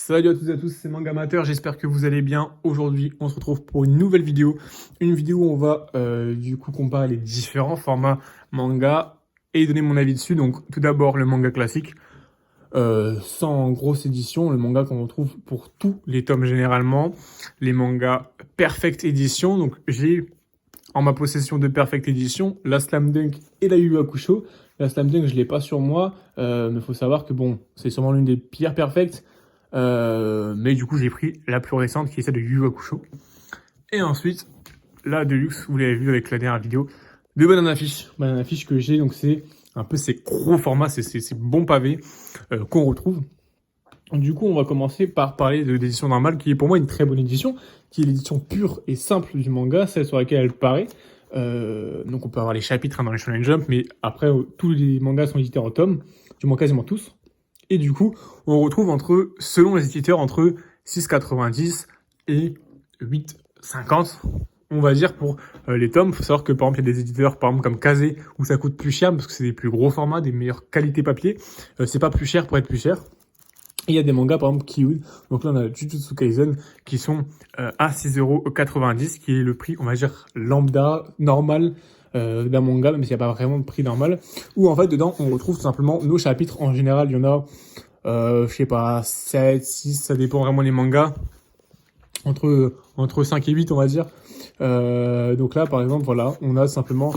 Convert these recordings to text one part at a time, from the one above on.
Salut à toutes et à tous, c'est Mangamateur, j'espère que vous allez bien. Aujourd'hui, on se retrouve pour une nouvelle vidéo. Une vidéo où on va du coup comparer les différents formats manga et donner mon avis dessus. Donc tout d'abord le manga classique, sans grosse édition, le manga qu'on retrouve pour tous les tomes généralement. Les mangas Perfect Edition, donc j'ai en ma possession de Perfect Edition la Slam Dunk et la Yu Yu Hakusho. La Slam Dunk, je l'ai pas sur moi, mais il faut savoir que bon, c'est sûrement l'une des pires perfectes. Mais du coup, j'ai pris la plus récente qui est celle de Yu Yu Hakusho. Et ensuite, la Deluxe, vous l'avez vu avec la dernière vidéo, de Banana Fish. Banana Fish que j'ai, donc c'est un peu ces gros formats, ces bons pavés qu'on retrouve. Du coup, on va commencer par parler de l'édition normale, qui est pour moi une très bonne édition, qui est l'édition pure et simple du manga, celle sur laquelle elle paraît. Donc on peut avoir les chapitres dans les Shonen Jump, mais après, tous les mangas sont édités en tomes, du moins quasiment tous. Et du coup, on retrouve selon les éditeurs, entre 6,90 et 8,50, on va dire, pour les tomes. Il faut savoir que, par exemple, il y a des éditeurs, par exemple, comme Kazé, où ça coûte plus cher, parce que c'est des plus gros formats, des meilleures qualités papier. C'est pas plus cher pour être plus cher. Et il y a des mangas, par exemple, Kiun. Donc là, on a Jujutsu Kaisen, qui sont à 6,90 €, qui est le prix, on va dire, lambda, normal, d'un manga, même s'il n'y a pas vraiment de prix normal. Où, en fait, dedans, on retrouve tout simplement nos chapitres. En général, il y en a, je sais pas, 7, 6, ça dépend vraiment des mangas. Entre 5 et 8, on va dire. Donc là, par exemple, voilà, on a simplement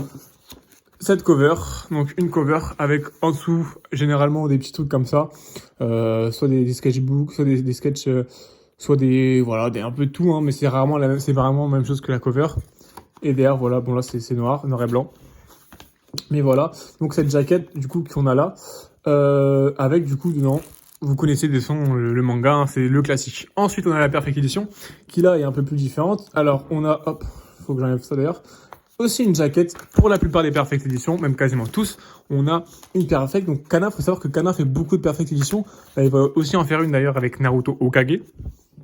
cette cover, donc une cover avec en dessous généralement des petits trucs comme ça, soit des sketchbooks, soit des sketchs, soit voilà, un peu de tout, hein, mais c'est vraiment la même chose que la cover. Et derrière, voilà, bon là c'est noir et blanc. Mais voilà, donc cette jaquette du coup qu'on a là, avec du coup dedans, vous connaissez des sons, le manga, hein, c'est le classique. Ensuite on a la Perfect Edition, qui là est un peu plus différente. Alors on a, hop, faut que j'enlève ça d'ailleurs. Aussi une jaquette pour la plupart des Perfect Edition, même quasiment tous. On a une Perfect. Donc Kana, faut savoir que Kana fait beaucoup de Perfect Edition. Il va aussi en faire une d'ailleurs avec Naruto Hokage,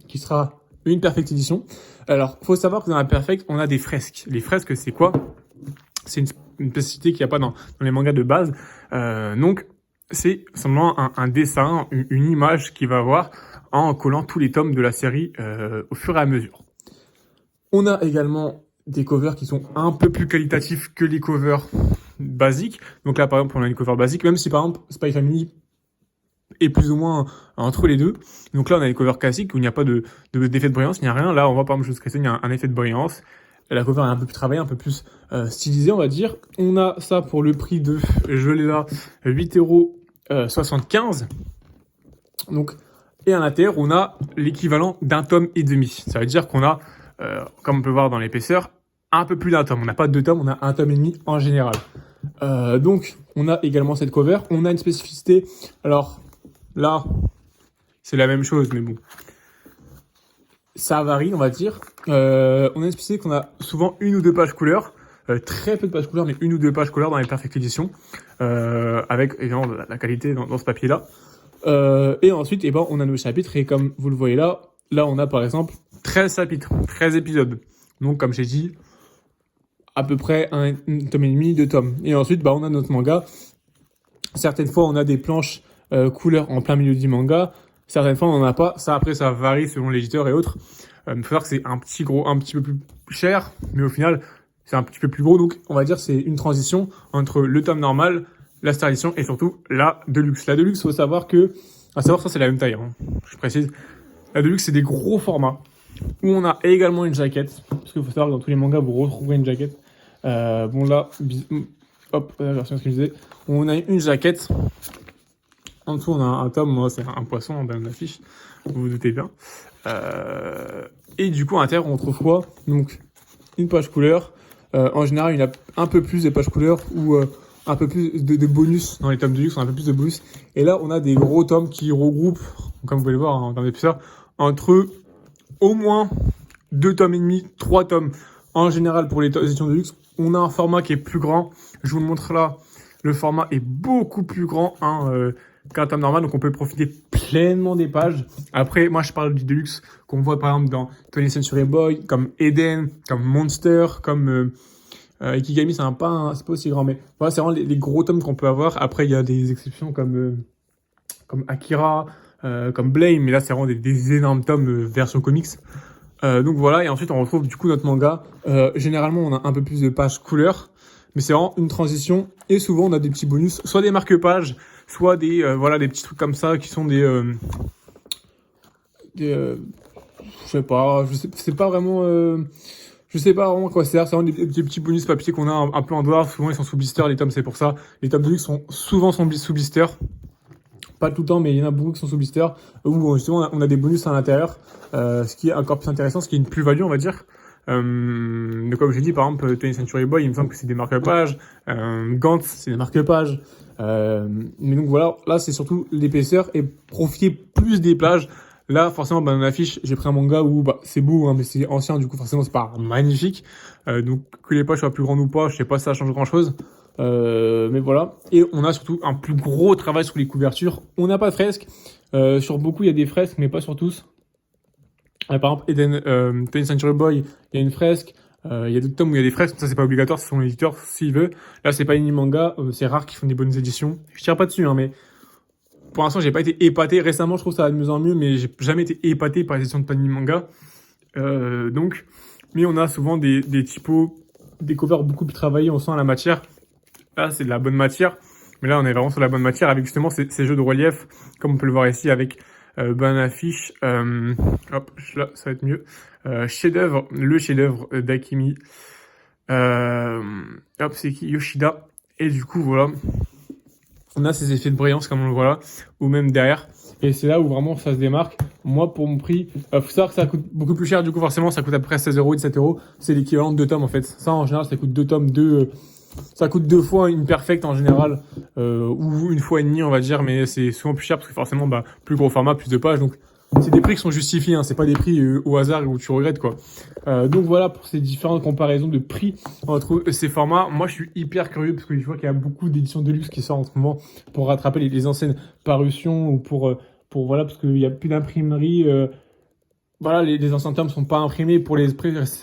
qui sera une Perfect Edition. Alors, faut savoir que dans la Perfect, on a des fresques. Les fresques, c'est quoi? C'est une spécificité qu'il n'y a pas dans les mangas de base. Donc, c'est simplement un dessin, une image qu'il va avoir en collant tous les tomes de la série au fur et à mesure. On a également des covers qui sont un peu plus qualitatifs que les covers basiques. Donc là, par exemple, on a une cover basique, même si par exemple Spy Family est plus ou moins entre les deux. Donc là, on a une cover classique où il n'y a pas d'effet de brillance, il n'y a rien. Là, on voit par exemple Jujutsu Kaisen, il y a un effet de brillance. La cover est un peu plus travaillée, un peu plus stylisée, on va dire. On a ça pour le prix de, je l'ai là, 8,75 €. Donc, et à l'intérieur, on a l'équivalent d'un tome et demi. Ça veut dire qu'on a, comme on peut voir dans l'épaisseur, un peu plus d'un tome. On n'a pas deux tomes, on a un tome et demi en général. Donc, on a également cette cover. On a une spécificité. Alors, là, c'est la même chose, mais bon. Ça varie, on va dire. On a une spécificité qu'on a souvent une ou deux pages couleur. Très peu de pages couleur, mais une ou deux pages couleur dans les Perfect Edition. Avec, évidemment, la qualité dans ce papier-là. Et ensuite, eh ben, on a nos chapitres. Et comme vous le voyez là, on a par exemple 13 chapitres, 13 épisodes. Donc, comme j'ai dit, à peu près un tome et demi, 2 tomes. Et ensuite, on a notre manga. Certaines fois, on a des planches couleurs en plein milieu du manga. Certaines fois, on n'en a pas. Ça, après, ça varie selon l'éditeur et autres. Il faut savoir que c'est un petit peu plus cher, mais au final, c'est un petit peu plus gros. Donc, on va dire c'est une transition entre le tome normal, la Star Edition et surtout la Deluxe. La Deluxe, faut savoir que, ça c'est la même taille, hein, je précise. La Deluxe, c'est des gros formats où on a également une jaquette, parce qu'il faut savoir que dans tous les mangas, vous retrouverez une jaquette. Bon là, hop, la version que je disais, on a une jaquette. En dessous, on a un tome, moi c'est un poisson en bas de l'affiche, vous vous doutez bien. Et du coup, à l'intérieur, on trouve quoi? Donc, une page couleur. En général, il y a un peu plus de pages couleur ou un peu plus de bonus dans les tomes de luxe, on a un peu plus de bonus. Et là, on a des gros tomes qui regroupent, comme vous pouvez le voir en termes d'épaisseur, entre au moins 2 tomes et demi, 3 tomes. En général, pour les éditions de luxe, on a un format qui est plus grand. Je vous le montre là. Le format est beaucoup plus grand qu'un tome normal, donc on peut profiter pleinement des pages. Après, moi, je parle du Deluxe qu'on voit par exemple dans 20th Century Boy, comme Eden, comme Monster, comme Ikigami, c'est pas aussi grand, mais voilà, c'est vraiment les gros tomes qu'on peut avoir. Après, il y a des exceptions comme Akira, comme Blame, mais là c'est vraiment des énormes tomes version comics. Donc voilà, et ensuite on retrouve du coup notre manga. Généralement on a un peu plus de pages couleurs, mais c'est vraiment une transition, et souvent on a des petits bonus, soit des marque-pages, soit des voilà, des petits trucs comme ça qui sont je sais pas, c'est pas vraiment je sais pas vraiment à quoi ça sert. C'est vraiment des petits bonus papier qu'on a un peu en dehors. Souvent ils sont sous blister, les tomes, c'est pour ça. Les tomes de luxe sont souvent sous blister. Pas tout le temps, mais il y en a beaucoup qui sont sous blister, où justement on a des bonus à l'intérieur, ce qui est encore plus intéressant, ce qui est une plus-value, on va dire. Donc comme j'ai dit, par exemple, 20th Century Boy, il me semble que c'est des marque-pages. Gantz, c'est des marque-pages. Mais donc voilà, là c'est surtout l'épaisseur et profiter plus des plages. Là, forcément, dans l'affiche, j'ai pris un manga où c'est beau, hein, mais c'est ancien, du coup forcément c'est pas magnifique. Donc que les pages soient plus grandes ou pas, je sais pas si ça change grand-chose. Mais voilà. Et on a surtout un plus gros travail sur les couvertures. On n'a pas de fresques. Sur beaucoup, il y a des fresques, mais pas sur tous. Par exemple, Eden, 20th Century Boy, il y a une fresque. Il y a d'autres tomes où il y a des fresques, ça c'est pas obligatoire, c'est son éditeur s'il veut. Là, c'est pas une manga, c'est rare qu'ils font des bonnes éditions. Je tire pas dessus, hein, mais pour l'instant, j'ai pas été épaté. Récemment, je trouve ça va de mieux en mieux, mais j'ai jamais été épaté par les éditions de Panini Manga. Donc, mais on a souvent des typos, des covers beaucoup plus travaillés, on sent la matière. Là, c'est de la bonne matière. Mais là, on est vraiment sur la bonne matière avec justement ces jeux de relief, comme on peut le voir ici avec Banana Fish. Hop, là, ça va être mieux. Chef-d'œuvre, le chef-d'œuvre d'Akimi. Hop, c'est qui? Yoshida. Et du coup, voilà. On a ces effets de brillance, comme on le voit là, ou même derrière. Et c'est là où vraiment ça se démarque. Moi, pour mon prix, faut savoir que ça coûte beaucoup plus cher. Du coup, forcément, ça coûte à peu près 16 € et 17 €. C'est l'équivalent de 2 tomes, en fait. Ça, en général, ça coûte 2 tomes, ça coûte 2 fois une perfecte en général, ou une fois et demie, on va dire, mais c'est souvent plus cher parce que forcément, plus gros format, plus de pages. Donc, c'est des prix qui sont justifiés, hein, c'est pas des prix au hasard où tu regrettes, quoi. Donc voilà pour ces différentes comparaisons de prix entre ces formats. Moi, je suis hyper curieux parce que je vois qu'il y a beaucoup d'éditions de luxe qui sortent en ce moment pour rattraper les anciennes parutions, ou pour voilà, parce qu'il y a plus d'imprimerie. Voilà, les anciens tomes sont pas imprimés. Pour les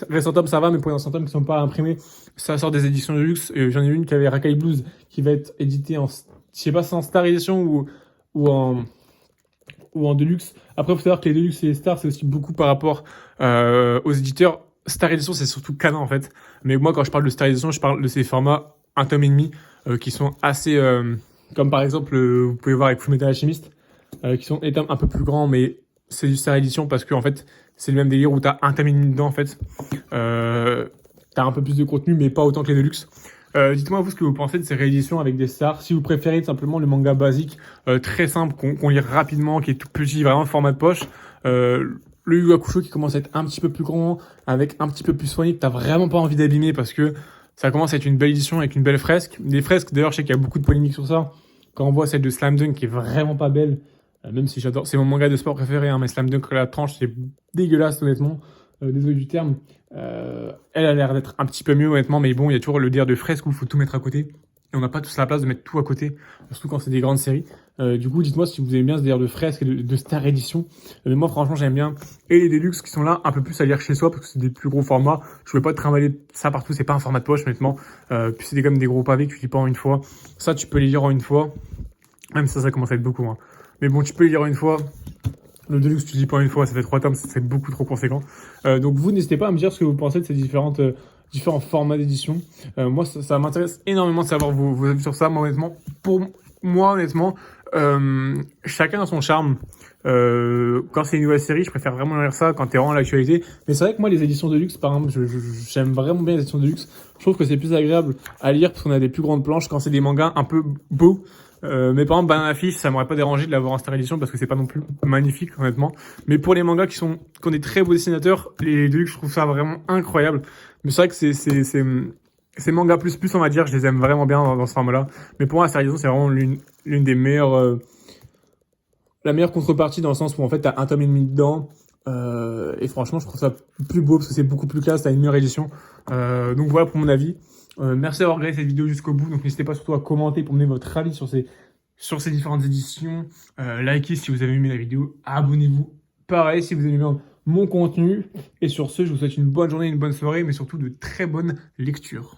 récents tomes, ça va, mais pour les anciens tomes qui sont pas imprimés, ça sort des éditions de luxe. J'en ai une qui avait Rakai Blues, qui va être éditée en, je sais pas si c'est en Star Edition ou en Deluxe. Après, il faut savoir que les Deluxe et les Star, c'est aussi beaucoup par rapport aux éditeurs. Star Edition, c'est surtout canon, en fait. Mais moi, quand je parle de Star Edition, je parle de ces formats 1 tome et demi, qui sont assez... comme par exemple, vous pouvez voir avec Fullmetal Alchemist, qui sont des tomes un peu plus grands, mais c'est du Star Edition parce que en fait c'est le même délire où t'as un tome et demi dedans en fait. T'as un peu plus de contenu mais pas autant que les Deluxe. Dites-moi vous ce que vous pensez de ces rééditions avec des stars, si vous préférez simplement le manga basique, très simple, qu'on lit rapidement, qui est tout petit, vraiment format de poche, le Yu Hakusho qui commence à être un petit peu plus grand, avec un petit peu plus soigné, que t'as vraiment pas envie d'abîmer parce que ça commence à être une belle édition avec une belle fresque. Des fresques, d'ailleurs je sais qu'il y a beaucoup de polémiques sur ça, quand on voit celle de Slam Dunk qui est vraiment pas belle. Même si j'adore, c'est mon manga de sport préféré, hein, mais Slam Dunk, la tranche, c'est dégueulasse, honnêtement. Désolé du terme. Elle a l'air d'être un petit peu mieux, honnêtement, mais bon, il y a toujours le délire de fresque où il faut tout mettre à côté. Et on n'a pas tous la place de mettre tout à côté, surtout quand c'est des grandes séries. Du coup, dites-moi si vous aimez bien ce délire de fresque et de Star Edition. Mais moi, franchement, j'aime bien. Et les Deluxe qui sont là, un peu plus à lire chez soi, parce que c'est des plus gros formats. Je ne vais pas te trimballer ça partout, c'est pas un format de poche, honnêtement. Puis c'est comme des gros pavés que tu lis pas en une fois. Ça, tu peux les lire en une fois. Même ça commence à être beaucoup, hein. Mais bon, tu peux les lire une fois. Le Deluxe, tu lis pas une fois, ça fait 3 tomes, c'est beaucoup trop conséquent. Donc vous, n'hésitez pas à me dire ce que vous pensez de ces différents formats d'édition. Moi, ça m'intéresse énormément de savoir vos avis sur ça. Moi, honnêtement, pour moi, honnêtement, chacun a son charme. Quand c'est une nouvelle série, je préfère vraiment lire ça quand t'es vraiment à l'actualité. Mais c'est vrai que moi, les éditions de luxe, par exemple, j'aime vraiment bien les éditions de luxe. Je trouve que c'est plus agréable à lire parce qu'on a des plus grandes planches quand c'est des mangas un peu beaux. Mais par exemple, Banana Fish, ça m'aurait pas dérangé de l'avoir en Star Edition parce que c'est pas non plus magnifique, honnêtement. Mais pour les mangas qui ont des très beaux dessinateurs, les Deluxe, je trouve ça vraiment incroyable. Mais c'est vrai que ces mangas plus, on va dire, je les aime vraiment bien dans ce format-là. Mais pour moi, Star Edition, c'est vraiment l'une des meilleures, la meilleure contrepartie dans le sens où en fait, t'as un tome et demi dedans. Et franchement, je trouve ça plus beau parce que c'est beaucoup plus classe, t'as une meilleure édition. Donc voilà pour mon avis. Merci d'avoir regardé cette vidéo jusqu'au bout. Donc n'hésitez pas surtout à commenter pour me donner votre avis sur ces différentes éditions. Likez si vous avez aimé la vidéo. Abonnez-vous. Pareil si vous aimez bien mon contenu. Et sur ce, je vous souhaite une bonne journée, une bonne soirée, mais surtout de très bonnes lectures.